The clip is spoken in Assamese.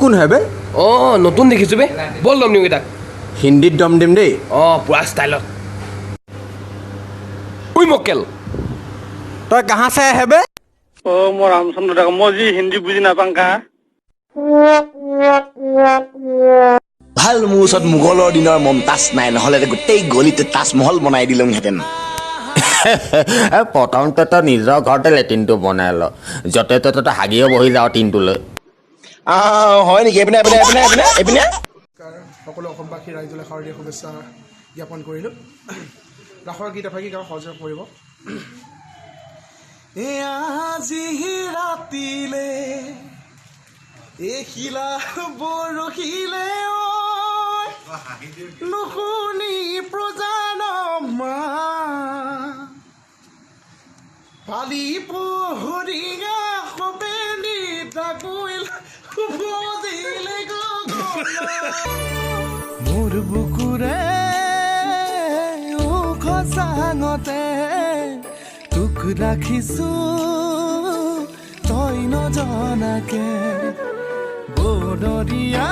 কোন হে বে? অঁ নতুন দেখিছোঁ বে বল দম দিওঁ কেইটাক হিন্দীত দম দিম দেই। অঁ পুৰা ষ্টাইলত উই মক্কেল তই কাহা চাই আহে বে? মই ৰামচন্দ্ৰ ডাঙৰ মই যি হিন্দী বুজি নাপাওঁ কা ভাল মোৰ ওচৰত মোগলৰ দিনৰ মমতাজ নাই নহ'লে গোটেই গলিতে তাজমহল বনাই দিলোহেঁতেন প্ৰথমতে তই নিজৰ ঘৰতে লেট্ৰিনটো বনাই ল য'তে ত'তে তই হাগিও বহি যাওঁ টিনটোলৈ হয় নেকি এইপিনে এইপিনে এইপিনে এইপিনে এইপিনে সকলো অসমবাসী ৰাইজলৈ শাৰদীয় শুভেচ্ছা জ্ঞাপন কৰিলোঁ ৰাসৰ গীত এফাকি গাঁও সহযোগ কৰিব আজি ৰাতিলে এখিলা বৰশিলে নুশুনি প্ৰজানমা পালি পহৰীয়া সবেনি তাকুইল বজিলে মোৰ বুকুৰে খচাঙতে তোক ৰাখিছো তই নজনাকে বনৰীয়া